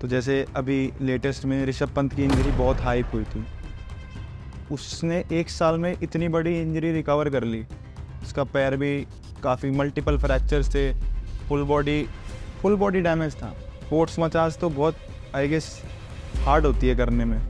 तो जैसे अभी लेटेस्ट में ऋषभ पंत की इंजरी बहुत हाइप हुई थी, उसने 1 साल में इतनी बड़ी इंजरी रिकवर कर ली। उसका पैर भी काफ़ी मल्टीपल फ्रैक्चर्स थे, फुल बॉडी डैमेज था। स्पोर्ट्स मसाज तो बहुत आई गेस हार्ड होती है करने में,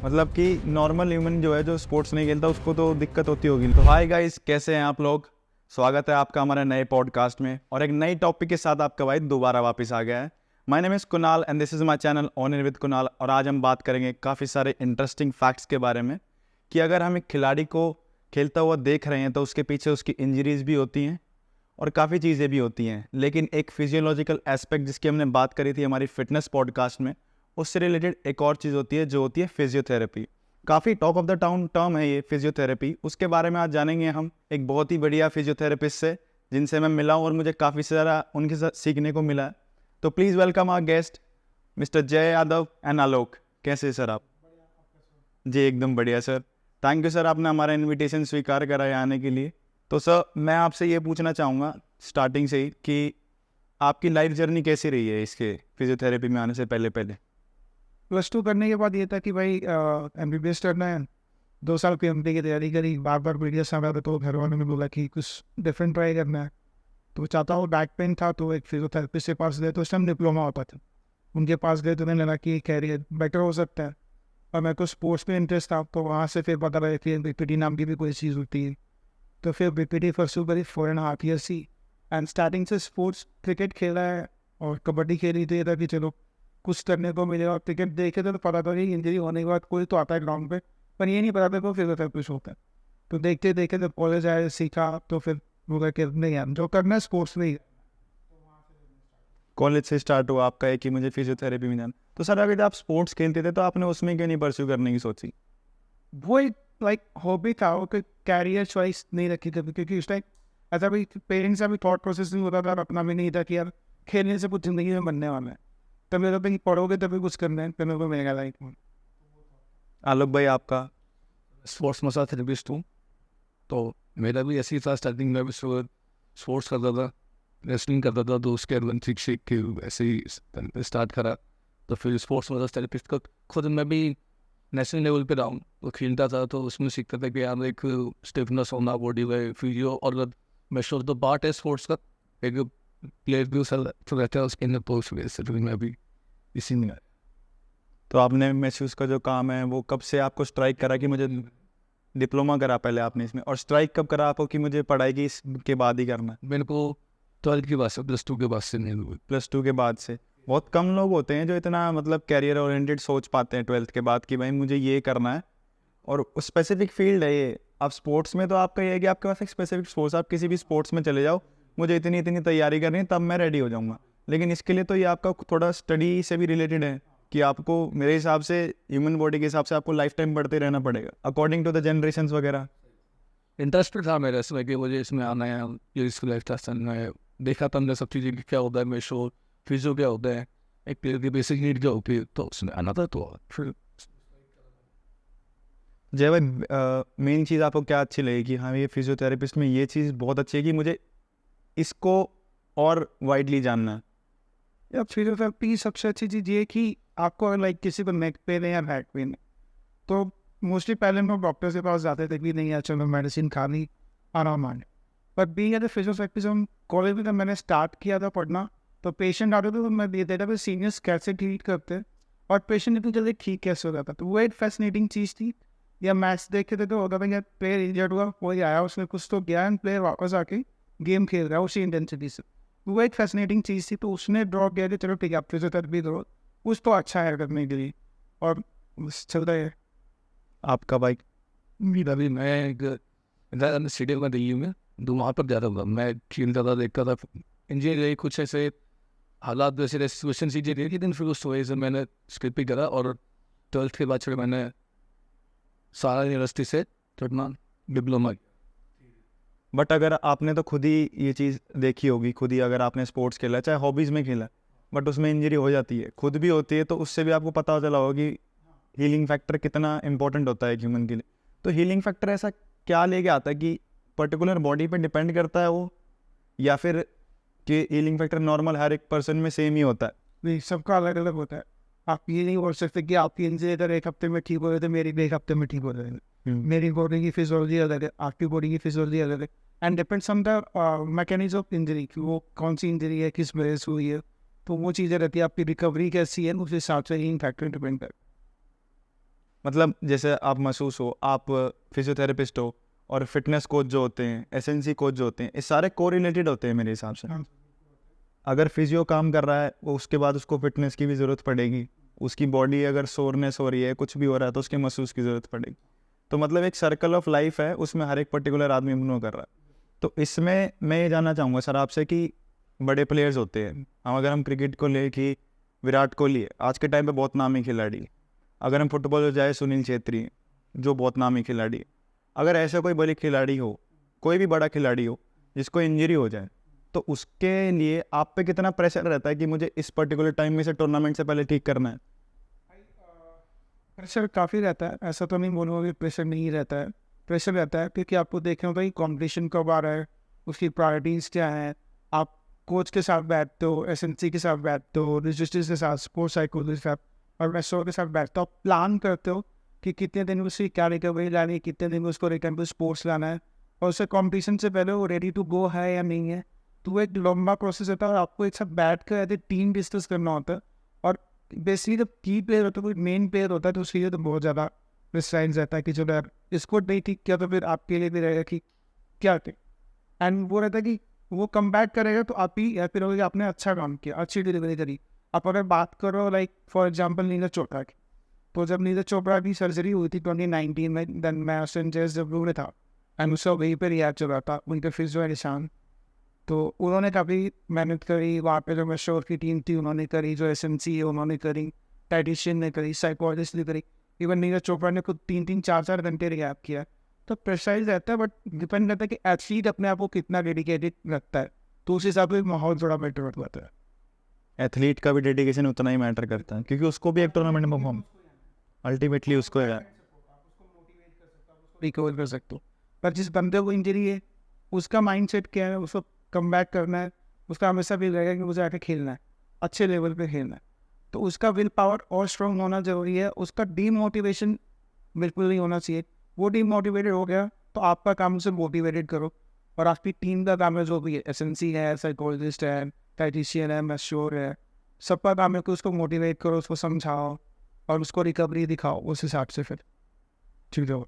मतलब कि नॉर्मल ह्यूमन जो है जो स्पोर्ट्स नहीं खेलता उसको तो दिक्कत होती होगी। तो हाय गाइस, कैसे हैं आप लोग? स्वागत है आपका हमारे नए पॉडकास्ट में और एक नई टॉपिक के साथ आपका भाई दोबारा वापस आ गया है। My name is Kunal and this is my channel on in with Kunal. और आज हम बात करेंगे काफ़ी सारे इंटरेस्टिंग फैक्ट्स के बारे में कि अगर हम एक खिलाड़ी को खेलता हुआ देख रहे हैं तो उसके पीछे उसकी इंजरीज भी होती हैं और काफ़ी चीज़ें भी होती हैं, लेकिन एक फिजियोलॉजिकल एस्पेक्ट जिसकी हमने बात करी थी हमारी फिटनेस पॉडकास्ट में, उससे रिलेटेड एक और चीज़ होती है जो होती है फिजियोथेरेपी। काफ़ी top of the town term है ये फिजियोथेरेपी। उसके बारे में आज जानेंगे हम एक बहुत ही बढ़िया फिजियोथेरेपिस्ट से जिनसे मैं मिला हूँ और मुझे काफ़ी सारा उनके साथ सीखने को मिला है। तो please welcome our guest mister Jay Yadav and आलोक। कैसे हैं सर आप? जी एकदम बढ़िया सर। थैंक यू सर, आपने हमारा इनविटेशन स्वीकार करा है आने के लिए। तो सर मैं आपसे ये पूछना चाहूँगा स्टार्टिंग से ही कि आपकी लाइफ जर्नी कैसी रही है इसके फिजियोथेरेपी में आने से पहले? +2 करने के बाद ये था कि भाई MBBS करना है। 2 साल PMT की तैयारी करी, बार बार मीडिया सामने तो घर वालों ने बोला कि कुछ डिफरेंट ट्राई करना है। तो चाहता हूँ, बैक पेन था तो एक फिजियोथेरेपिस्ट के पास गए, तो उस टाइम डिप्लोमा होता था, उनके पास गए तो मैंने लगा कि कैरियर बेटर हो सकता है। और मेरे को स्पोर्ट्स में इंटरेस्ट था, तो वहाँ से फिर पता लगा कि BPT नाम की भी कोई चीज़ होती है। तो फिर BPT परस्यू करी 4.5 ईयर सी। एंड स्टार्टिंग से स्पोर्ट्स क्रिकेट खेला है और कबड्डी खेली थी, था कि चलो कुछ करने को मिलेगा। क्रिकेट देखे थे तो पता था कि इंजरी होने के बाद कोई तो आता है ग्राउंड पे, पर ये नहीं पता था कि फिजियोथेरेपिस्ट होता है। तो देखते देखते जब कॉलेज आए, सीखा, तो फिर बोला कि नहीं यार, जो करना है स्पोर्ट्स में ही। कॉलेज से स्टार्ट हुआ आपका है कि मुझे फिजियोथेरेपी में जाना। तो सर अगर आप स्पोर्ट्स खेलते थे तो आपने उसमें क्यों नहीं परस्यू करने की सोची? वो एक लाइक हॉबी था, वो कोई कैरियर चॉइस नहीं रखी थी, क्योंकि उस टाइम ऐसा भी पेरेंट्स का भी थॉट प्रोसेस नहीं होता था, अपना भी नहीं था कि यार खेलने से कुछ ज़िंदगी में बनने वाला है। तब मेरा तो पढ़ोगे तभी कुछ करना है, फिर मेरे को मिलेगा लाइफ में। आलोक भाई आपका? स्पोर्ट्स मसाज थेरेपिस्ट हूँ, तो मेरा भी ऐसी था। स्टार्टिंग में भी स्पोर्ट्स करता था, रेसलिंग करता था, तो उसके बाद सीख के ऐसे ही स्टार्ट करा। तो फिर स्पोर्ट्स मसाज थेरेपिस्ट का खुद मैं भी नेशनल लेवल पे रहा हूँ, तो खेलता था, तो उसमें सीखता था कि यार एक स्टिफनेस होना बॉडी में, फिजियो और मैं तो पार्ट है स्पोर्ट्स का। एक प्लेयर भी उस रहता है उसके अंदर, तो उस वजह से फिर मैं भी इसी में आया। तो आपने महसूस का जो काम है वो कब से आपको स्ट्राइक करा कि मुझे डिप्लोमा करा पहले आपने इसमें, और स्ट्राइक कब करा आपको कि मुझे पढ़ाई की इसके बाद ही करना है? मेरे को 12 के बाद से, +2 के बाद से नहीं हुई। +2 के बाद से? बहुत कम लोग होते हैं जो इतना मतलब कैरियर ओरिएंटेड सोच पाते हैं 12th के बाद कि भाई मुझे ये करना है और स्पेसिफिक फील्ड है ये। आप स्पोर्ट्स में तो आपका ये है कि आपके पास एक स्पेसिफिक स्पोर्ट्स, आप किसी भी स्पोर्ट्स में चले जाओ, मुझे इतनी इतनी तैयारी करनी है तब मैं रेडी हो जाऊँगा। लेकिन इसके लिए तो ये आपका थोड़ा स्टडी से भी रिलेटेड है कि आपको मेरे हिसाब से ह्यूमन बॉडी के हिसाब से आपको लाइफ टाइम पढ़ते रहना पड़ेगा अकॉर्डिंग टू द जनरेशंस वगैरह। इंटरेस्ट था मेरा इसमें कि मुझे इसमें आना है, ये इसको लाइफ टाइल है। देखा था हमने सब चीज़ें कि क्या होता है, मेरे शो फिजियो क्या होता है, एक प्लेयर की बेसिक नीड क्या होती है, तो उसमें आना था। तो फिर जय भाई, मेन चीज़ आपको क्या अच्छी लगी कि हाँ ये फिजियोथेरेपिस्ट में ये चीज़ बहुत अच्छी है कि मुझे इसको और वाइडली जानना है? या फिजियोथेरेपी सबसे अच्छी चीज़ ये कि आपको लाइक किसी को नेक पेन है या बैक पेन है, तो मोस्टली पहले हम लोग डॉक्टर के पास जाते थे कि नहीं यार चलो मेडिसिन खा ली, आराम आने। But being as a physiotherapist, हम कॉलेज में जब मैंने स्टार्ट किया था पढ़ना, तो पेशेंट आते थे तो मैं देता था कि सीनियर्स कैसे ट्रीट करते हैं और पेशेंट इतनी जल्दी ठीक कैसे हो जाता। तो वो एक फैसिनेटिंग चीज़ थी। या मैच देखते थे तो होता था कि प्लेयर इंजर्ड हुआ, कोई आया, उसने कुछ तो किया एंड प्लेयर वापस आके गेम खेल रहा है उसी इंटेंसिटी से। वो एक फैसिनेटिंग चीज़ थी, तो उसने ड्रॉ किया कि चलो ठीक है आप फिजियोथेरेपी करो, कुछ तो अच्छा है करने के लिए, और बस चलता है। आपका भाई? मेरा भी, मैं एक स्टेडियम में दिल्ली में, तो वहाँ पर जाता था, मैं खेलता था, देखता था। इंजीनियरिंग कुछ ऐसे हालात वैसे सिचुएशन चीज़ें थी, लेकिन फिर उस वजह से मैंने स्किप ही करा। और 12th के बाद फिर मैंने सारा यूनिवर्सिटी से अपना डिप्लोमा। बट अगर आपने तो खुद ही ये चीज़ देखी होगी, खुद ही अगर आपने स्पोर्ट्स खेला चाहे हॉबीज़ में खेला, बट उसमें इंजरी हो जाती है, खुद भी होती है, तो उससे भी आपको पता चला होगा कि हीलिंग फैक्टर कितना इंपॉर्टेंट होता है ह्यूमन के लिए। तो हीलिंग फैक्टर ऐसा क्या लेके आता है कि पर्टिकुलर बॉडी पे डिपेंड करता है वो, या फिर कि हीलिंग फैक्टर नॉर्मल हर एक पर्सन में सेम ही होता है? नहीं, सबका अलग अलग होता है। आप ये नहीं बोल सकते कि आपकी इंजरी अगर एक हफ्ते में ठीक हो रहे तो मेरी भी एक हफ्ते में ठीक हो रहे मेरी बॉडी की फिजियोलॉजी अलग है, आपकी बॉडी की फिजियोलॉजी अलग है, and depends on the mechanism of injury कि वो कौन सी इंजरी है, किस वजह से हुई है, तो वो चीज़ें रहती है। आपकी रिकवरी कैसी है, उस हिसाब से ही फैक्टर डिपेंड कर। मतलब जैसे आप महसूस हो, आप फिजियोथेरेपिस्ट हो और फिटनेस कोच जो होते हैं, एसएनसी कोच जो होते हैं, ये सारे कोरिलेटेड होते हैं मेरे हिसाब से। अगर फिजियो काम कर रहा है वो, उसके बाद उसको फिटनेस की भी ज़रूरत पड़ेगी। उसकी बॉडी अगर सोरनेस हो रही है, कुछ भी हो रहा है, तो उसके मसूस की ज़रूरत पड़ेगी। तो मतलब एक सर्कल ऑफ लाइफ है, उसमें हर एक पर्टिकुलर आदमी मूव कर रहा है। तो इसमें मैं ये जानना चाहूँगा सर आपसे कि बड़े प्लेयर्स होते हैं, अगर हम क्रिकेट को ले कि विराट कोहली है आज के टाइम पे बहुत नामी खिलाड़ी है। अगर हम फुटबॉल में जाए, सुनील छेत्री जो बहुत नामी खिलाड़ी है। अगर ऐसा कोई बड़ी खिलाड़ी हो, कोई भी बड़ा खिलाड़ी हो जिसको इंजरी हो जाए, तो उसके लिए आप पे कितना प्रेशर रहता है कि मुझे इस पर्टिकुलर टाइम में से टूर्नामेंट से पहले ठीक करना है? प्रेशर काफ़ी रहता है, ऐसा तो नहीं बोलूँगा कि प्रेशर नहीं रहता है। प्रेशर रहता है क्योंकि आपको देखना होगा कि कॉम्पिटिशन कब आ रहा है, उसकी प्रायोरिटीज़ क्या हैं। आप कोच के साथ बैठते हो, एसएनसी के साथ बैठते हो, रजिस्ट्रीज के साथ, स्पोर्ट्स साइकोलॉजिस्ट के साथ और रेस्टोर के साथ बैठते हो। आप प्लान करते हो कि कितने दिन में उसकी क्या रिकवरी लानी है, कितने दिन में उसको रिटर्न टू स्पोर्ट्स लाना है, और उससे कॉम्पिटिशन से पहले वो रेडी टू गो है या नहीं है। तो वो एक लंबा प्रोसेस होता है और आपको एक साथ बैठ कर एज ए टीम डिस्कस करना होता है। और बेसिकली जब की प्लेयर होता है, कोई मेन प्लेयर होता है, तो उसके लिए तो बहुत ज़्यादा रिस्ट्रेंस रहता है कि चलो यार इसको नहीं ठीक किया तो फिर आपके लिए भी रहेगा कि क्या ठीक। एंड वो रहता है कि वो कम बैक करेगा तो आप ही या फिर होगा कि आपने अच्छा काम किया, अच्छी डिलीवरी करी। आप अगर बात करो like for example Neeraj Chopra की, तो जब नीरज चोपड़ा की सर्जरी हुई थी 2019 में, देन मैं JSW में था एंड उसका वहीं पर रिएक्ट चल रहा था, उनके फिजियो निशान। तो उन्होंने काफ़ी मेहनत करी, वहाँ पे जो मैश्योर की टीम थी उन्होंने करी, जो एसएमसी है उन्होंने करी, डाइटिशियन ने करी, साइकोलॉजिस्ट ने करी, इवन नीरज चोपड़ा ने खुद 3-4 घंटे रिहैब किया। तो प्रेशराइज रहता है, बट डिपेंड करता है कि एथलीट अपने आप को कितना डेडिकेटेड रखता है, तो उस हिसाब से माहौल थोड़ा बेटर होता है। एथलीट का भी डेडिकेशन उतना ही मैटर करता है, क्योंकि उसको भी एक टूर्नामेंट में परफॉर्म अल्टीमेटली उसको है। रिकवर कर सकते हो, पर जिस बंदे को इंजरी है उसका माइंडसेट क्या है, उसको कम बैक करना है, उसका हमेशा भी रहेगा कि मुझे आके खेलना है, अच्छे लेवल पे खेलना है। तो उसका विल पावर और स्ट्रॉन्ग होना जरूरी है, उसका डीमोटिवेशन बिल्कुल नहीं होना चाहिए। वो डीमोटिवेटेड हो गया तो आपका काम उसे मोटिवेटेड करो, और आपकी टीम का काम है, जो भी है, एसएनसी है, साइकोलॉजिस्ट है, डाइटिशियन है, मैश्योर है, सबका काम है कि उसको मोटिवेट करो, उसको समझाओ और उसको रिकवरी दिखाओ, उस हिसाब से फिर ठीक है।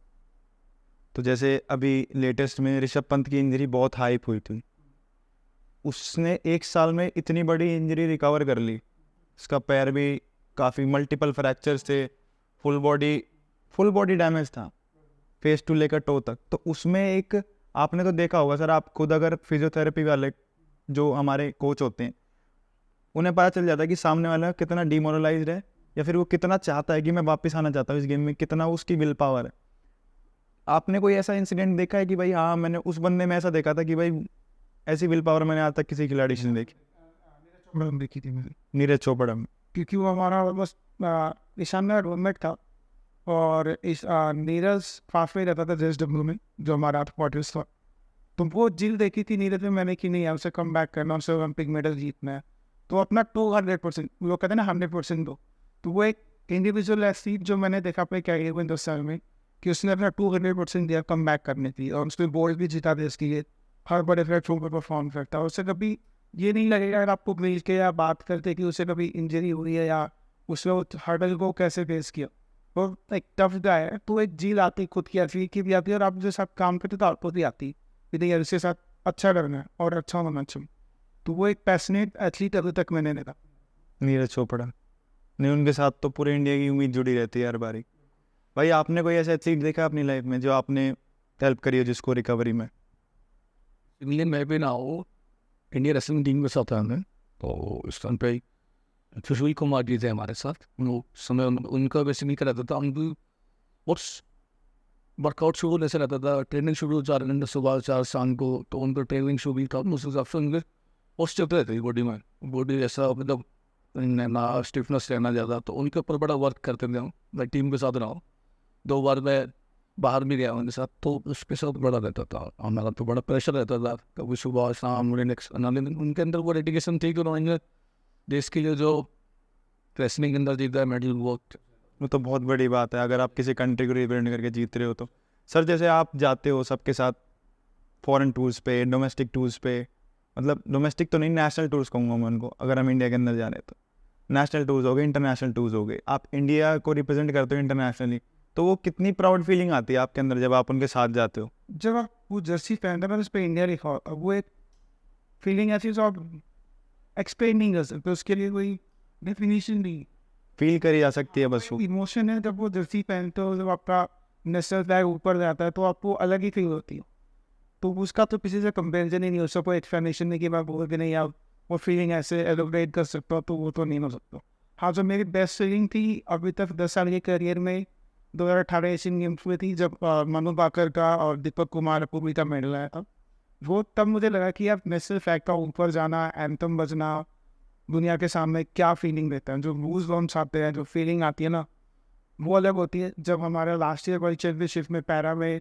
तो जैसे अभी लेटेस्ट में ऋषभ पंत की इंजरी बहुत हाइप हुई थी, उसने एक साल में इतनी बड़ी इंजरी रिकवर कर ली। उसका पैर भी काफ़ी मल्टीपल फ्रैक्चर्स थे, फुल बॉडी डैमेज था, फेस टू लेकर टो तक। तो उसमें एक आपने तो देखा होगा सर, आप खुद अगर फिजियोथेरेपी वाले जो हमारे कोच होते हैं, उन्हें पता चल जाता है कि सामने वाला कितना डिमोरलाइज्ड है, या फिर वो कितना चाहता है कि मैं वापस आना चाहता हूँ इस गेम में, कितना उसकी विल पावर है। आपने कोई ऐसा इंसिडेंट देखा है कि भाई हाँ, मैंने उस बंदे में ऐसा देखा था कि भाई ऐसी विल पावर मैंने आज तक किसी खिलाड़ी से नहीं देखी? देखी थी मैंने, नीरज चोपड़ा में। क्योंकि वो हमारा ऑलमोस्ट ईशान मेरा रूममेट था, और इस नीरज पास में रहता था JSW में, जो हमारा क्वार्टर्स था। तो वो जिल देखी थी नीरज में मैंने कि नहीं, हमसे कम बैक करना, उससे ओलंपिक मेडल जीतना है, तो अपना 200%, वो कहते हैं ना 100% दो। तो वो एक इंडिविजुअल एथलीट जो मैंने देखा अपने कैरियर में 10 साल में, कि उसने अपना 200% दिया कम बैक करने की, और उसने गोल्ड भी जीता दे इसके लिए, हर बड़े प्लेटफॉर्म पर परफॉर्म करता है। उससे कभी ये नहीं लगेगा अगर आपको मिल के या बात करते कि उसे कभी इंजरी हुई है या उसने वो हर्डल को कैसे फेस किया। वो एक टफ गाय है, तो एक झील आती खुद की एथलीट की भी आती है, और आप जो साथ काम करते तो आपको भी आती कि नहीं यार इसके साथ अच्छा करना है और अच्छा होना चाहिए। तो वो एक पैशनेट एथलीट अभी तक मैंने देखा। नीरज चोपड़ा नहीं, उनके साथ तो पूरे इंडिया की उम्मीद जुड़ी रहती है हर बारी। भाई आपने कोई ऐसा एथलीट देखा अपनी लाइफ में जो आपने हेल्प करी हो जिसको रिकवरी में? इंडियन मैं भी ना हो, इंडियन रेसलिंग टीम के साथ था मैं, तो इस टाइम पे सुशील कुमार जी थे हमारे साथ। उस समय उनका बेसिकली क्या रहता था, उनको बहुत वर्कआउट शुरू ऐसे रहता था, ट्रेनिंग शुरू 4 घंटे सुबह 4 शाम को, तो उनका ट्रेनिंग शुरू भी था, उस हिसाब से उनके पोस्ट चलते रहते बॉडी में, बॉडी ऐसा मतलब ना स्टिफनेस रहना ज़्यादा, तो उनके ऊपर बड़ा वर्क करते थे हम। मैं टीम के साथ रहा हूँ, 2 बार मैं बाहर भी गया उनके साथ, तो उसके साथ बड़ा रहता था हमारा, तो बड़ा प्रेशर रहता था कभी सुबह शाम। उनके अंदर वो डेडिकेशन थी कि उन्होंने देश के लिए जो रेसलिंग के अंदर जीता है मेडल वो तो बहुत बड़ी बात है अगर आप किसी कंट्री को रिप्रेजेंट करके जीत रहे हो तो। सर जैसे आप जाते हो सबके साथ फॉरेन टूर्स पे, डोमेस्टिक टूर्स पे, मतलब डोमेस्टिक तो नहीं, नेशनल टूर्स कहूँगा मैं उनको, अगर हम इंडिया के अंदर जा रहे हैं तो नेशनल टूर्स हो गए, इंटरनेशनल टूर्स हो गए, आप इंडिया को रिप्रेजेंट करते हो इंटरनेशनली, तो वो कितनी प्राउड फीलिंग आती है आपके अंदर जब आप उनके साथ जाते हो? जब आप वो जर्सी पहनते हैं उस पर इंडिया लिखा होता है, वो एक फीलिंग ऐसी जो आप एक्सप्लेन नहीं कर सकते, उसके लिए कोई डेफिनेशन नहीं। फील करी जा सकती है बस वो। इमोशन है जब वो जर्सी पहनते हो, जब आपका नेशनल फ्लैग ऊपर जाता है तो आपको अलग ही फील होती है। तो उसका तो किसी से कंपेरिजन ही नहीं हो सकता, कोई एक्सप्लेनेशन नहीं कि मैं बोल के नहीं आप वो फीलिंग ऐसे एलोब्रेट कर सकता हूँ, तो वो तो नहीं हो सकता। हाँ, जो मेरी बेस्ट फीलिंग थी अभी तक 10 साल के करियर में 2018 एशियन गेम्स में थी, जब मनु भाकर का और दीपक कुमार पूर्वी का मेडल आया था। वो तब मुझे लगा कि यार नेशनल फ्लैग का ऊपर जाना, एंथम बजना दुनिया के सामने क्या फीलिंग देता है, जो रूज बॉम्स आते हैं, जो फीलिंग आती है ना, वो अलग होती है। जब हमारे लास्ट ईयर वर्ल्ड चैम्पियनशिप में पैरा में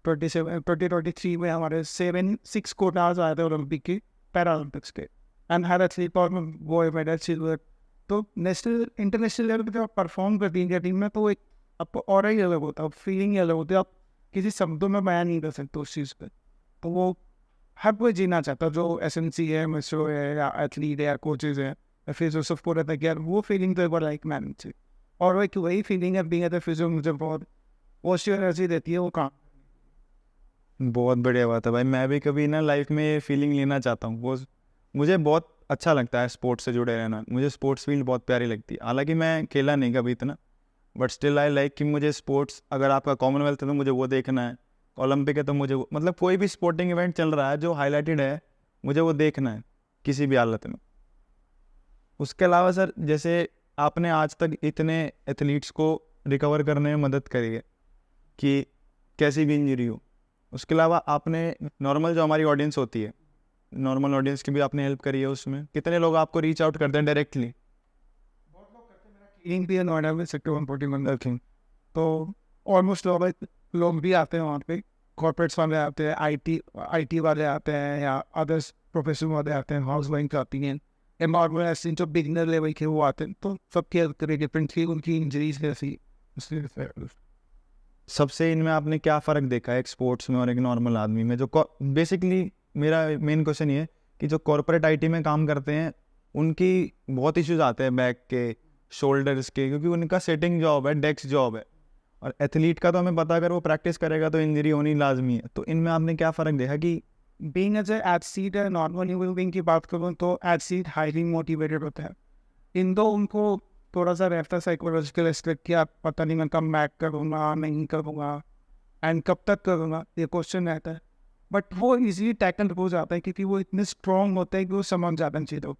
2023 में हमारे 6 कोटाज आए थे ओलंपिक के, पैरा ओलंपिक्स के, एंड हर एथलीट और गोल्ड मेडल, सिल्वर। तो नेशनल इंटरनेशनल लेवल पर जब आप परफॉर्म करती हैं टीम में, तो एक आपको और ही अलग होता है, फीलिंग ही अलग होती है, आप किसी शब्दों में बयान नहीं कर सकते उस चीज़ पर। तो वो हर कोई जीना चाहता है, जो एसएनसी है, मिसरो है, या एथलीट है, या कोचेज है, या फिर जो सबको रहता है कि यार वो फीलिंग तो एक बार लाइक मैन से, और एक वही फीलिंग है बीइंग एट द फिजियो, मुझे बहुत पॉजिटिव एनर्जी देती है वो काम। बहुत बढ़िया बात है भाई, मैं भी कभी ना लाइफ में ये फीलिंग लेना चाहता हूँ। वो मुझे बहुत अच्छा लगता है स्पोर्ट्स से जुड़े रहना, मुझे स्पोर्ट्स फील्ड बहुत प्यारी लगती है। हालांकि मैं खेला नहीं कभी इतना, बट स्टिल आई लाइक कि मुझे स्पोर्ट्स, अगर आपका कॉमनवेल्थ है तो मुझे वो देखना है, ओलंपिक है तो मुझे मतलब कोई भी स्पोर्टिंग इवेंट चल रहा है जो हाईलाइटेड है, मुझे वो देखना है किसी भी हालत में। उसके अलावा सर, जैसे आपने आज तक इतने एथलीट्स को रिकवर करने में मदद करी है कि कैसी भी इंजरी हो, उसके अलावा आपने नॉर्मल जो हमारी ऑडियंस होती है, नॉर्मल ऑडियंस की भी आपने हेल्प करी है उसमें? कितने लोग आपको रीच आउट करते हैं डायरेक्टली? क्लीनिंग भी है नोएडा में, सेक्टर 141, तो ऑलमोस्ट लोग भी आते हैं वहाँ पे, कॉर्पोरेट्स वाले आते हैं, आईटी वाले आते हैं, या अदर्स प्रोफेशनल वाले आते हैं, हाउस वाइफ आती हैं, या नॉर्मल ऐसे जो बिगनर लेवल के वो आते हैं, तो सबके हेल्प करें डिफरेंटली, उनकी इंजरीज कैसी। सबसे इनमें आपने क्या फ़र्क देखा है एक स्पोर्ट्स में और एक नॉर्मल आदमी में? जो बेसिकली मेरा मेन क्वेश्चन ये है कि जो कॉर्पोरेट आईटी में काम करते हैं उनकी बहुत इश्यूज आते हैं बैक के, शोल्डर्स के, क्योंकि उनका सेटिंग जॉब है, डेस्क जॉब है, और एथलीट का तो हमें पता, अगर वो प्रैक्टिस करेगा तो इंजरी होनी लाजमी है। तो इनमें आपने क्या फ़र्क देखा कि बीइंग एज एथलीट है, नॉर्मल ह्यूमन बीइंग की बात करूँ तो एथलीट हाईली मोटिवेटेड होता है। इन दो उनको थोड़ा सा रहता है साइकोलॉजिकल एस्पेक्ट कि आप पता नहीं मैं कम बैक करूँगा नहीं करूँगा, एंड कब तक करूँगा, ये क्वेश्चन रहता है। बट वो इजीली टैकल हो जाता है क्योंकि वो इतने स्ट्रॉन्ग होते हैं कि वो समझ जाते हैं चीज़ों।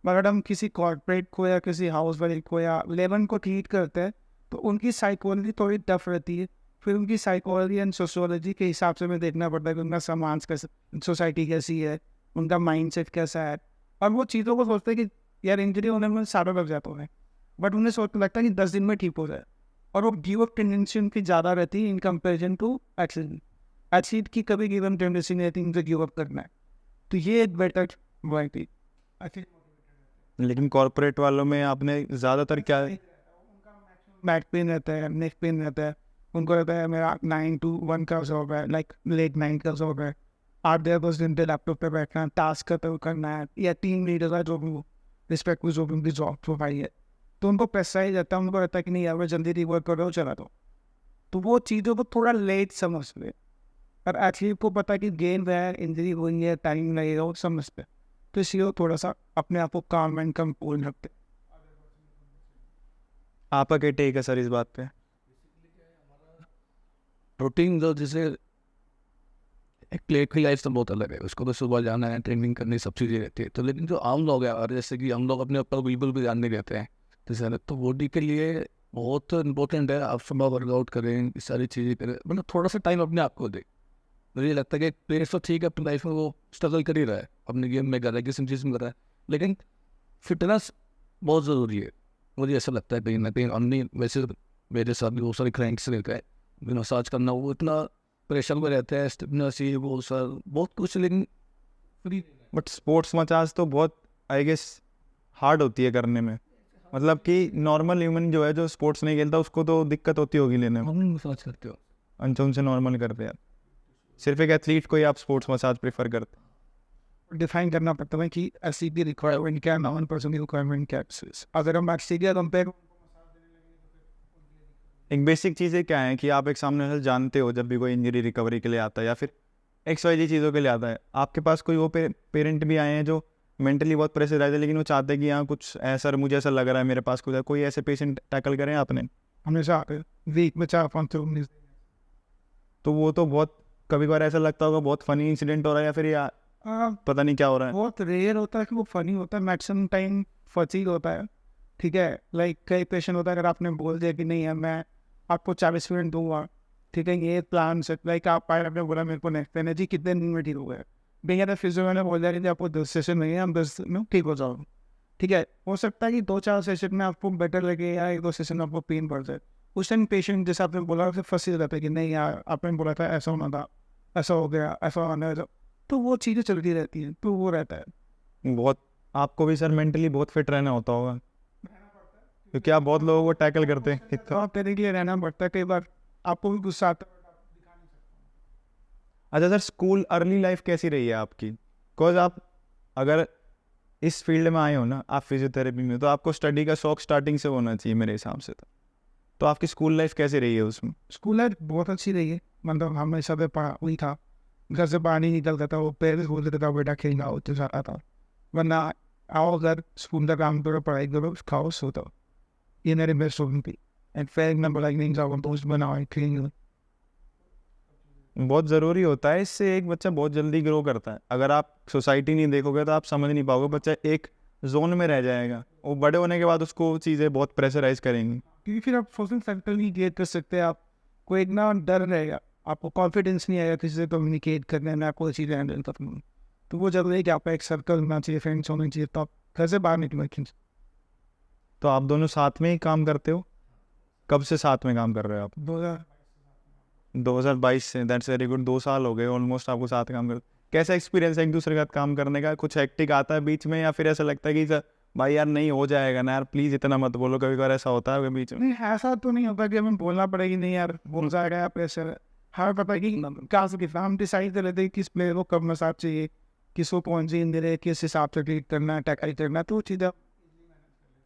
मगर हम किसी कॉर्पोरेट को या किसी हाउस वाइफ को या लेवन को ट्रीट करते हैं तो उनकी साइकोलॉजी थोड़ी टफ रहती है। फिर उनकी साइकोलॉजी एंड सोशोलॉजी के हिसाब से हमें देखना पड़ता है कि उनका समाज कैसा, सोसाइटी कैसी है, उनका माइंडसेट कैसा है, और वो चीज़ों को सोचते हैं कि यार इंजरी होने में सालों लग जाता है, बट उन्हें सोच लगता है कि 10 दिन में ठीक हो जाए, और वो गिव अप टेंडेंसी उनकी ज़्यादा रहती है in comparison to athlete. Athlete की कभी गिव अप टेंडेंसी नहीं रहती उनसे गिव अप करना है, तो ये एक बेटर पॉइंट है। लेकिन कॉर्पोरेट वालों में आपने ज़्यादातर क्या बैक पेन रहता है, नेक पेन रहता है, उनको रहता है मेरा 9 to 1 का जॉब है, लाइक लेट 9 का जॉब है, 8-10 घंटे लैपटॉप पे बैठना, टास्क करना है, या टीम लीडर का जो भी रिस्पेक्ट जो भी उनकी जॉब प्रोफाइल है, तो उनको पैसा ही जाता है, उनको रहता है कि नहीं यार मैं जल्दी रिवर्क कर रहा हूँ, चला दो। तो वो चीज़ों को थोड़ा लेट समझते हैं, और एथलीट को पता है कि गेम है, इंजरी हुई है, टाइम लगेगा, वो समझते हैं, तो इसलिए वो थोड़ा सा अपने आप को काम एंड कंट्रोल रखते हैं। आपका क्या टेक है सर इस बात पे? रूटीन जो जैसे एक प्लेट की लाइफ तो बहुत अलग है, उसको तो सुबह जाना है, ट्रेनिंग करनी, सब चीज़ें रहती है। तो लेकिन जो आम लोग हैं, और जैसे कि हम लोग अपने ऊपर बिल्कुल भी ध्यान नहीं देते हैं, जैसे तो बॉडी के लिए बहुत इंपॉर्टेंट है आप सुबह वर्कआउट करें, ये सारी चीज़ें करें, मतलब थोड़ा सा टाइम अपने आप को दें। मुझे ये लगता है कि प्लेयर तो ठीक है अपनी लाइफ में वो स्ट्रगल कर ही रहा है, अपने गेम में कर रहा है, किसी चीज़ में कर रहा है, लेकिन फिटनेस बहुत ज़रूरी है। मुझे ऐसा लगता है कहीं ना कहीं हमने, वैसे मेरे साथ भी बहुत सारे क्लाइंट्स रहते हैं, मसाज करना, वो इतना प्रेशर में रहता है, स्टेमिना चाहिए, वो सर बहुत कुछ, लेकिन बट स्पोर्ट्स मसाज तो बहुत आई गेस हार्ड होती है करने में। मतलब कि नॉर्मल ह्यूमन जो है जो स्पोर्ट्स नहीं खेलता उसको तो दिक्कत होती होगी लेने में, हम मसाज करते हो अंशुम से नॉर्मल करते हैं। सिर्फ एक एथलीट को ही आप स्पोर्ट्स मसाज प्रेफर करते हैं। डिफाइन करना पड़ता है कि एस की रिक्वायरमेंट क्या है, नॉन पर्सन की रिक्वायरमेंट क्या है। अगर हम एक्स का कंपेयर, एक बेसिक चीज़ें क्या है कि आप एक सामने से जानते हो जब भी कोई इंजरी रिकवरी के लिए आता है या फिर XYZ चीज़ों के लिए आता है, आपके पास कोई वो पेरेंट भी आए हैं जो मेंटली बहुत प्रेशराइज है लेकिन वो चाहते हैं कि यहाँ कुछ ऐसा मुझे ऐसा लग रहा है मेरे पास कुछ है, कोई ऐसे पेशेंट टैकल करें आपने? हमेशा आते हैं वीक में 4-5 रूम। तो वो तो बहुत कभी कभार ऐसा लगता होगा बहुत फनी इंसिडेंट हो रहा है या फिर या पता नहीं क्या हो रहा है। बहुत रेयर होता है कि वो फनी होता है, मैक्सिमम टाइम फटीग होता है। ठीक है, लाइक कई पेशेंट होता है अगर आपने बोल दिया कि नहीं है मैं आपको 40 मिनट दूंगा, ठीक है ये प्लान से, लाइक आप आए आपने बोला मेरे को नेक्स्ट एनर्जी कितने दिन में ठीक हो गया, भैया तो फिजियो मैंने बोल दिया कि आपको 10 सेशन नहीं है, हम 10 दिन में ठीक हो जाओ। ठीक है, हो सकता है कि 2-4 सेशन में आपको बेटर लगे या 1-2 सेशन में आपको पेन पड़ जाए। उस टाइम पेशेंट जैसे आपने बोला उससे फंसे रहता है कि नहीं यार आपने बोला था ऐसा होना था, ऐसा हो गया, ऐसा होना है, तो वो चीज़ें चलती रहती हैं, तो वो रहता है। बहुत आपको भी सर मेंटली बहुत फिट रहना होता होगा क्योंकि आप बहुत लोगों को टैकल करते हैं। तो आप तेरे के लिए रहना पड़ता है, कई बार आपको भी गुस्सा आता है। अच्छा सर, स्कूल अर्ली लाइफ कैसी रही है आपकी? बिकॉज आप अगर इस फील्ड में आए हो ना, आप फिजियोथेरेपी में, तो आपको स्टडी का शौक स्टार्टिंग से होना चाहिए मेरे हिसाब से। तो आपकी स्कूल लाइफ कैसी रही है उसमें? स्कूल लाइफ बहुत अच्छी रही है, मतलब हमेशा पे पढ़ा वही था, घर से बाहर नहीं निकलता था, वो पेरेंट्स बोलते था बेटा खेलना हो तो जाता था, वरना आओ घर स्कूल का काम करो पढ़ाई करो खाओ सोता। ये मेरे बेस्ट स्टूडेंट थी एंड फिर मैं बोला नहीं जाओ दोस्त बनाओ खेलेंगे। बहुत ज़रूरी होता है, इससे एक बच्चा बहुत जल्दी ग्रो करता है। अगर आप सोसाइटी नहीं देखोगे तो आप समझ नहीं पाओगे, बच्चा एक जोन में रह जाएगा, वो बड़े होने के बाद उसको चीज़ें बहुत प्रेशराइज करेंगी। क्योंकि फिर आप सोशल सर्कल नहीं क्रिएट कर सकते, आप को एक ना डर रहेगा, आपको कॉन्फिडेंस नहीं आएगा किसी से कम्युनिकेट करने में, आपको चीज़ें हैंडल करने में। तो वो जरूरी है कि आपका एक सर्कल होना चाहिए, फ्रेंड्स होने चाहिए, तो आप घर से बाहर निकले। तो आप दोनों साथ में ही काम करते हो? कब से साथ में काम कर रहे हो आप? 2022 से। That's very good. 2 साल हो गए ऑलमोस्ट आपको साथ काम करते। कैसा एक्सपीरियंस है एक दूसरे के साथ काम करने का? कुछ हेक्टिक आता है बीच में या फिर ऐसा लगता है कि सर भाई यार नहीं हो जाएगा ना यार, प्लीज़ इतना मत बोलो? कभी कभार ऐसा होता है बीच में? नहीं ऐसा तो नहीं होता कि हमें बोलना पड़ेगी नहीं यार बोल जाएगा प्रेशर। हाँ पता है कि क्या हम डिसाइड कर लेते हैं किस प्लेयर को कब मसाज चाहिए, किसको कौन सी इंजरी, किस हिसाब से ट्रीट करना है, टैकल करना है, तो वो चीज़ें।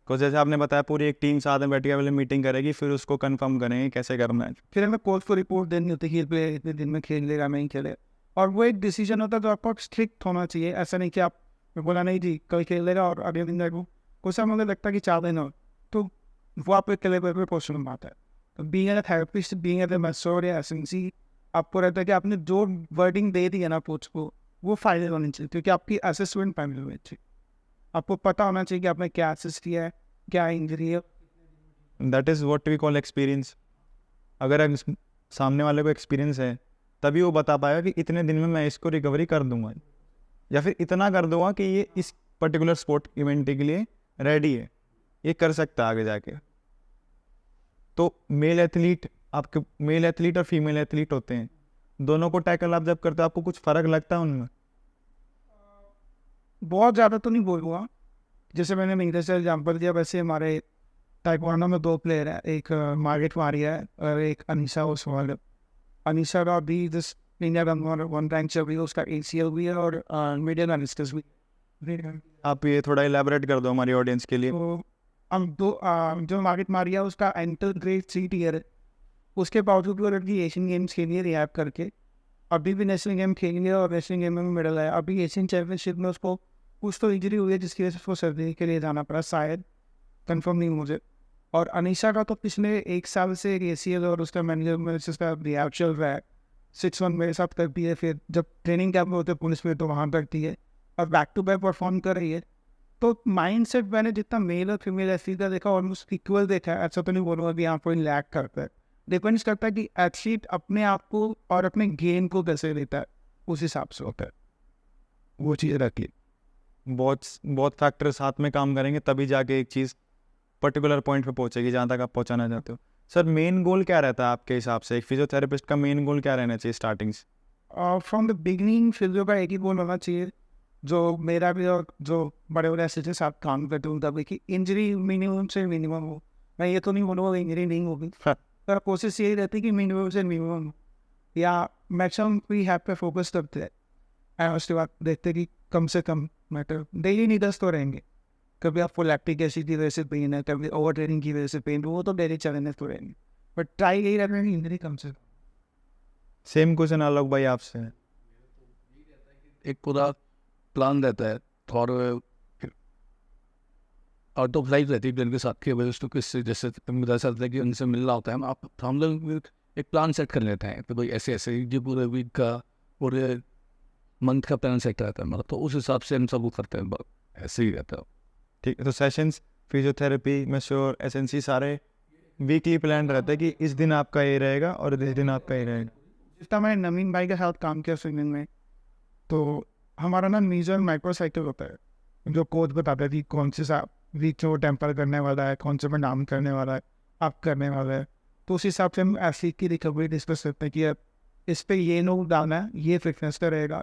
कुछ जैसे आपने बताया पूरी एक टीम साथ में बैठ के पहले मीटिंग करेगी, फिर उसको कंफर्म करेंगे कैसे करना है। फिर हमें कोच को रिपोर्ट देनी होती है कि प्लेयर इतने दिन में खेल लेगा नहीं खेले, और वो एक डिसीजन होता है तो आपको स्ट्रिक्ट होना चाहिए। ऐसा नहीं कि आप बोला नहीं जी कल खेल लेगा और अगले दिन देखो, कुछ मुझे लगता है कि 4 दिन हो तो वो आप एक लेवल पर पहुँचना पाता है। तो being as a therapist, being as a masseur या एसएनसी, आपको रहता है कि आपने जो वर्डिंग दे दी है ना कोच को वो फाइनल होनी चाहिए, क्योंकि आपकी असेसमेंट फाइनल होनी चाहिए। आपको पता होना चाहिए कि आपने क्या असिस्ट किया है, क्या इंजरी है। That is what we call experience. अगर सामने वाले को एक्सपीरियंस है तभी वो बता पाएगा कि इतने दिन में मैं इसको रिकवरी कर दूंगा, या फिर इतना कर दूंगा कि ये इस पर्टिकुलर स्पोर्ट इवेंट के लिए रेडी है, ये कर सकता है आगे जाके। तो मेल एथलीट, आपके मेल एथलीट और फीमेल एथलीट होते हैं, दोनों को टैकल आप जब करते हो आपको कुछ फ़र्क लगता है उनमें? बहुत ज़्यादा तो नहीं बोलूँगा, जैसे मैंने मीटर से एग्जाम्पल दिया वैसे हमारे ताइक्वांडो में 2 प्लेयर हैं, एक मार्गेट मारिया है और एक अनीसा ओसवाल। अनीसा का भी दिस इंडिया का 1 रैंक चल रही है, उसका ACL भी है और मीडियम एनालिसिस भी। आप ये थोड़ा इलेबोरेट कर दो हमारी ऑडियंस के लिए। तो हम जो मार्गेट मारिया उसका एंटर ग्रेड 3 टियर है, उसके बावजूद वो लड़की एशियन गेम्स के लिए रिहैब करके अभी भी नेशनल गेम खेलेंगे और नेशनल गेम में मेडल आया। अभी एशियन चैम्पियनशिप में उसको कुछ तो इंजरी हुई है जिसकी वजह से उसको सर्जरी के लिए जाना पड़ा, शायद कंफर्म नहीं मुझे। और अनीशा का तो पिछले 1 साल से ACL और उसका मैनेजर में उसका रिहैब चल रहा है। 6-1 मेरे साथ करती है, फिर जब ट्रेनिंग कैंप में होते हैं पुलिस में तो वहाँ करती है और बैक टू बैक परफॉर्म कर रही है। तो माइंड सेट मैंने जितना मेल और फीमेल एथलीट का देखा ऑलमोस्ट इक्वल देखा है। ऐसा तो नहीं बोलूँगा कि यहाँ कोई लैक करता है, डिपेंड्स करता है कि एथलीट अपने आप को और अपने गेम को कैसे लेता है, उस हिसाब से होता है वो चीज़ रहती है। बहुत फैक्टर साथ में काम करेंगे तभी जाके एक चीज़ पर्टिकुलर पॉइंट पे पहुंचेगी जहाँ तक आप पहुंचाना चाहते हो। सर मेन गोल क्या रहता है आपके हिसाब से? एक फिजियोथेरेपिस्ट का मेन गोल क्या रहना चाहिए स्टार्टिंग से? फ्रॉम द बिगनिंग फिजियो का एक ही गोल होना चाहिए जो मेरा भी और जो बड़े बड़े ऐसे साथ काम करते हैं उनका भी कि इंजरी मिनिमम से मिनिमम हो। मैं ये तो नहीं बोलूँगा इंजरी नहीं होगी, पर कोशिश यही रहती है कि मिनिमम से मिनिमम या मैक्सिमम वी हैव पे फोकस करते हैं। एंड उसके बाद देखते हैं कि कम से कम मैटर डेली नीडल्स तो रहेंगे। कभी आपको लैक्टिक एसिड की वजह से पेन है, कभी ओवर ट्रेनिंग की वजह से पेन, वो तो डेली चैलेंजेस तो रहेंगे, बट ट्राई यही रहना है कि इंजरी कम से कम। सेम क्वेश्चन आलोक भाई आपसे है। एक पूरा प्लान रहता है और आउट ऑफ लाइफ रहती है जिनके साथ की वजह से किससे जैसे मेरा साथ है कि उनसे मिलना होता है, हम लोग एक प्लान सेट कर लेते हैं तो भाई ऐसे ऐसे जो पूरे वीक का पूरे मंथ का प्लान सेट रहता है मतलब, तो उस हिसाब से हम सब वो करते हैं, ऐसे ही रहता है। ठीक है, तो सेशंस फिजियोथेरेपी में श्योर एसएनसी सारे वीकली प्लान रहता है कि इस दिन आपका ये रहेगा और इस दिन आपका ये रहेगा। जिस तरह मैंने नवीन भाई के साथ काम किया स्विमिंग में, तो हमारा ना मीजर माइक्रो साइकिल होता है जो कोच बताता है कि कौन से सा वीक में वो टेम्पर करने वाला है, कौन से में डाउन करने वाला है, अप करने वाला है। तो उस हिसाब से हम एथलीट की रिकवरी डिस्कस करते हैं कि अब इस पे ये लोग डालना है, ये फिटनेस का रहेगा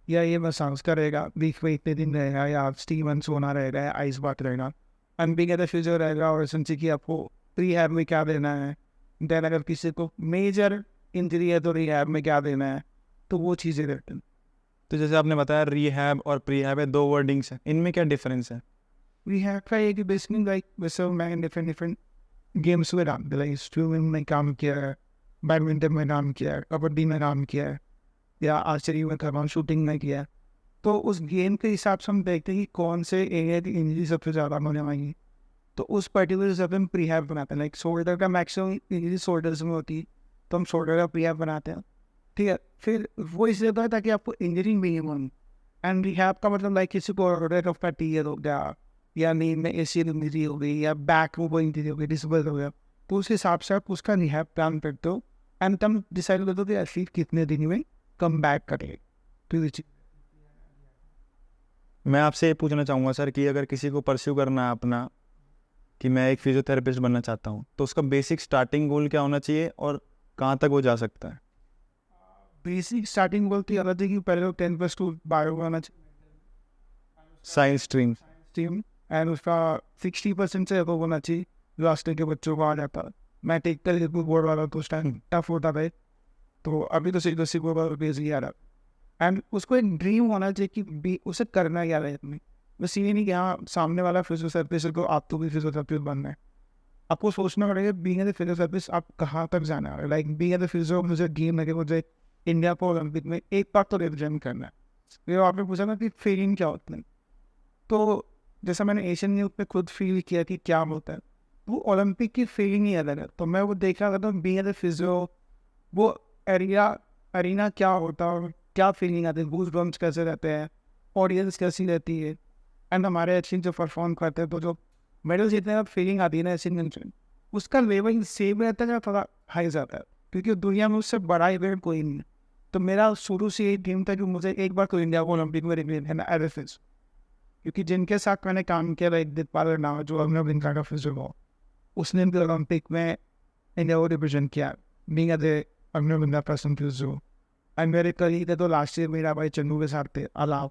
या ये मसाज का रहेगा, वीक में इतने दिन रहेगा या स्टीवन सोना रहेगा या आइस बात रहेगा, अनबिंग एज फिजियो रहेगा और एसएनसी की आपको रिहैब में क्या देना है। देन अगर किसी को मेजर इंजरी है तो रिहैब में क्या देना है, तो वो चीज़ें रहती हैं। तो जैसे आपने बताया रिहैब और प्रीहैब है, दो वर्डिंग्स हैं, इनमें क्या डिफरेंस है? रिहैब का एक बेसिकली लाइक वैसे मैं डिफरेंट डिफरेंट गेम्स में काम किया, स्विमिंग में काम किया है, बैडमिंटन में काम किया है, कबड्डी में काम किया है या आर्चरी में कर रहा हूँ, शूटिंग में किया है। तो उस गेम के हिसाब से हम देखते हैं कि कौन से एरिया की इंजरी सबसे ज़्यादा होने वाली, तो उस पर्टिकुलर हिसाब से हम प्रीहैब बनाते हैं। लाइक शोल्डर का मैक्सिमम इंजरी शोल्डर्स में होती है तो हम शोल्डर का प्रीहैब बनाते हैं, ठीक है। फिर वो इसलिए होता है ताकि आपको इंजरी मिनिमम, एंड रिहैब का मतलब लाइक किसी को रोटेट ऑफ का टीयर हो गया या नींद में एसी इंजरी हो गई या बैक में कोई इंजरी हो गई, डिसबल हो गया, तो उस हिसाब से आप उसका रिहैब प्लान करते हो एंड तुम डिसाइड करते हो कि एथलीट कितने दिन में कम बैक करेगा। तो ये चीज़ मैं आपसे ये पूछना चाहूँगा सर कि अगर किसी को परस्यू करना है अपना कि मैं एक फिजियोथेरेपिस्ट बनना चाहता हूँ, तो उसका बेसिक स्टार्टिंग गोल क्या होना चाहिए और कहाँ तक वो जा सकता है? बेसिक स्टार्टिंग बोलती है अलग थी कि पहले 10+2 बायो होना साइंस स्ट्रीम। चाहिए एंड उसका 60% से अबव होना चाहिए। लास्ट के बच्चों को आ जाता है। मैं टेक्निकल बोर्ड वाला तो उस टाइम टफ होता था, तो अभी तो सीधा बोर्ड बेसिक आ रहा। एंड उसको एक ड्रीम होना चाहिए कि उसे करना क्या है इसमें, बस ये नहीं कि हाँ सामने वाला फिजियोथेरेपिस्ट को आपको भी फिजियोथेरेपिस्ट बनना है। आपको सोचना पड़ेगा बीइंग एज ए फिजियोथेरेपिस्ट आप कहाँ तक जाना है। Like being as a physio मुझे गेम लगे, मुझे इंडिया को ओलंपिक में एक बार तो रिप्रेजेंट करना है। तो आपने पूछा ना कि फीलिंग क्या होती है, तो जैसा मैंने एशियन गेम्स में खुद फील किया कि क्या होता है, वो ओलंपिक की फीलिंग ही अलग है। तो मैं वो देखा करता हूँ बीइंग एज ए फिजियो, वो एरिना क्या होता है, क्या फीलिंग आती है, गूज बम्स कैसे रहते हैं, ऑडियंस कैसी रहती है, एंड हमारे एथलीट जो परफॉर्म करते हैं तो जो मेडल जीतने का फीलिंग आती है ना एशियन गेम्स में, उसका लेवल सेम रहता है या थोड़ा हाई जाता है, क्योंकि दुनिया में उससे बड़ा इवेंट कोई नहीं है। तो मेरा शुरू से यही ड्रीम था कि मुझे एक बार तो इंडिया को ओलंपिक में रिप्रेजेंट करना एज ए फिजियो, क्योंकि जिनके साथ मैंने काम किया लाइक दिलपाल नाम जो अभिनव बिंद्रा का फिजियो हो, उसने भी ओलंपिक में इंडिया को रिप्रेजेंट किया being as a Abhinav Bindra person physio. And मेरे कलीग थे तो लास्ट ईयर मेरा भाई चंदू के साथ थे अलाव,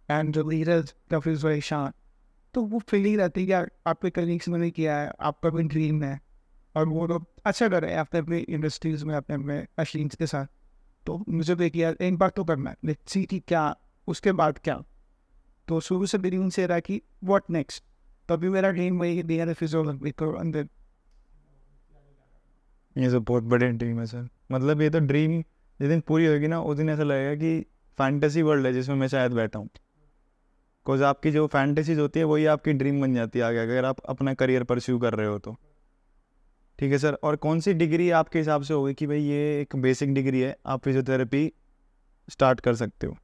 एंड जो लीडर्स का फिजियो ईशान। तो वो फीलिंग रहती है कि आपके कलीग्स ने किया है, आपका भी ड्रीम है और वो लोग अच्छा कर रहे हैं अपने अपने इंडस्ट्रीज में, अपने अपने मशीन्स के साथ। तो मुझे भी किया एक बार तो करना है, लेट्स सी कि क्या उसके बाद क्या। तो शुरू से मेरी उनसे रहा कि व्हाट नेक्स्ट, तभी मेरा ड्रीम वही कि बिना फिजियोलॉजिक को अंदर। ये तो बहुत बड़े ड्रीम है सर। मतलब ये तो ड्रीम जिस दिन पूरी होगी ना उस दिन ऐसा लगेगा कि फैंटेसी वर्ल्ड है जिसमें मैं शायद बैठा हूँ। बिकॉज आपकी जो फैंटेसीज होती है वही आपकी ड्रीम बन जाती है आगे, अगर आप अपना करियर परस्यू कर रहे हो तो। ठीक है सर, और कौन सी डिग्री आपके हिसाब से होगी कि भाई ये एक बेसिक डिग्री है, आप फिजियोथेरेपी स्टार्ट कर सकते हो?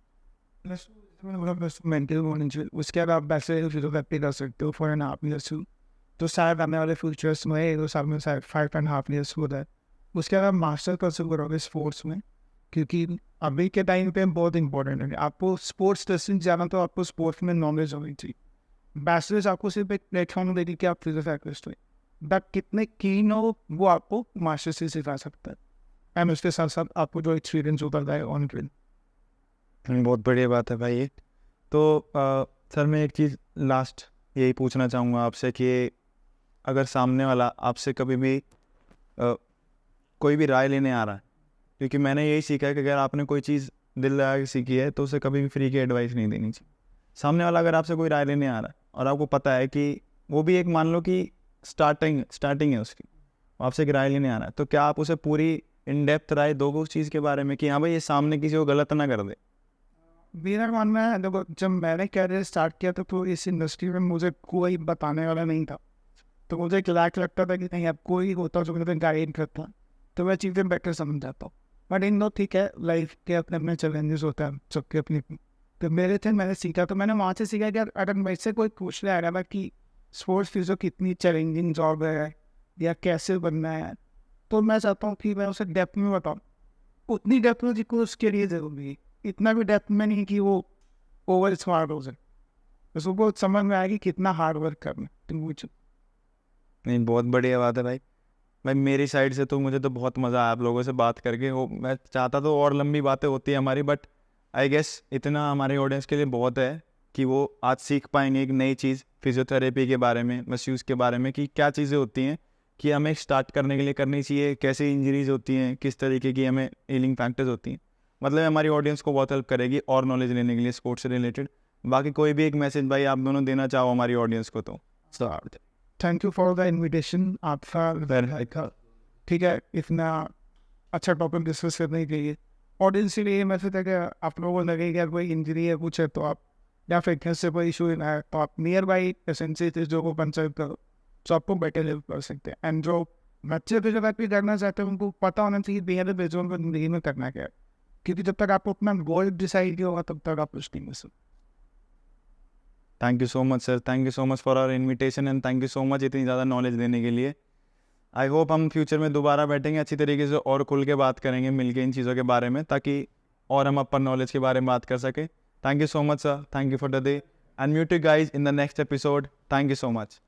मेंटल होने उसके बाद आप वैसे फिजियोथेरेपी कर सकते हो 4.5 ईयर्स। तो शायद आने वाले फ्यूचर्स में तो साल में शायद 5.5 ईयर्स होता है। उसके बाद आप मास्टर परस्यू करोगे स्पोर्ट्स में, क्योंकि अभी के टाइम पे बहुत इंपॉर्टेंट है। आपको स्पोर्ट्स टेस्टिंग जाना तो आपको स्पोर्ट्स में नॉलेज होनी चाहिए। बैचलर्स आपको सिर्फ एक प्लेटफॉर्म देगी कि आप फिजियोथेरेपिस्ट हो, बट कितने कीन हो वो आपको मास्टर से सिखा सकता है। एंड उसके साथ साथ आपको जो एक्सपीरियंस होता है ऑन ट्रेन। बहुत बढ़िया बात है भाई ये। तो सर मैं एक चीज़ लास्ट यही पूछना चाहूँगा आपसे कि अगर सामने वाला आपसे कभी भी कोई भी राय लेने आ रहा है, क्योंकि मैंने यही सीखा है कि अगर आपने कोई चीज़ दिल लगा के सीखी है तो उसे कभी भी फ्री की एडवाइस नहीं देनी चाहिए। सामने वाला अगर आपसे कोई राय लेने आ रहा है और आपको पता है कि वो भी एक मान लो कि स्टार्टिंग है उसकी, वो आपसे एक राय लेने आ रहा है, तो क्या आप उसे पूरी इन डेप्थ राय दोगे उस चीज़ के बारे में कि हाँ भाई ये सामने किसी को गलत ना कर दे? मेरा मानना है, देखो जब मैंने कैरियर स्टार्ट किया था तो इस इंडस्ट्री में मुझे कोई बताने वाला नहीं था, तो मुझे एक लाख लगता था कि नहीं अब कोई होता जो मुझे गाइड करता, तो मैं चीज़ें बेटर समझ जाता हूँ। बट इन नो ठीक है, लाइफ के अपने अपने चैलेंजेस होते हैं सबके अपने। तो मेरे थे, मैंने सीखा, तो मैंने वहाँ से सीखा कि अगर मेरे से कोई पूछने आ रहा था कि स्पोर्ट्स फिजियो कितनी चैलेंजिंग जॉब है या कैसे बनना है, तो मैं चाहता हूँ कि मैं उसे डेप्थ में बताऊँ, उतनी डेप्थ में जितनी उसके लिए ज़रूरी है। इतना भी डेप्थ में नहीं कि वो ओवर स्मार्ट हो जाए, उसको बहुत समझ में आएगी कितना हार्ड वर्क करना है। तो वो नहीं, बहुत बढ़िया बात है भाई। भाई मेरी साइड से तो मुझे तो बहुत मज़ा आया आप लोगों से बात करके। वो मैं चाहता तो और लंबी बातें होती है हमारी, बट आई गेस इतना हमारे ऑडियंस के लिए बहुत है कि वो आज सीख पाएंगे एक नई चीज़ फिजियोथेरेपी के बारे में, मसयूज़ के बारे में, कि क्या चीज़ें होती हैं कि हमें स्टार्ट करने के लिए करनी चाहिए, कैसे इंजरीज होती हैं, किस तरीके की हमें हीलिंग फैक्टर्स होती हैं। मतलब हमारी ऑडियंस को बहुत हेल्प करेगी और नॉलेज लेने के लिए स्पोर्ट्स से रिलेटेड। बाकी कोई भी एक मैसेज भाई आप दोनों देना चाहो हमारी ऑडियंस को तो thank you for the invitation आपका। ठीक है, इतना अच्छा टॉपिक डिस्कस करने के लिए ऑडियंस के लिए मैसेज है कि आप लोगों को लगे कि कोई इंजरी है कुछ है तो आप, या फिटनेस से कोई इशू है तो आप नियर बाई एसेंसी जो को कंसल्ट करो, तो आपको बेटर हेल्प कर सकते हैं। एंड जो बच्चे फिजियोथेरेपी करना चाहते हैं उनको पता होना चाहिए बिहेवियर बेजोन को जिंदगी में करना क्या है, क्योंकि जब तक आपको अपना गोल डिसाइड किया होगा तब तक आप कुछ नहीं कर सकते। Thank you so much sir, thank you so much for our invitation and thank you so much इतनी ज़्यादा नॉलेज देने के लिए। आई होप हम फ्यूचर में दोबारा बैठेंगे अच्छी तरीके से और खुल के बात करेंगे मिलके इन चीज़ों के बारे में, ताकि और हम अपन नॉलेज के बारे में बात कर सकें। Thank you so much sir, thank you for the day and meet you guys in the next episode. Thank you so much.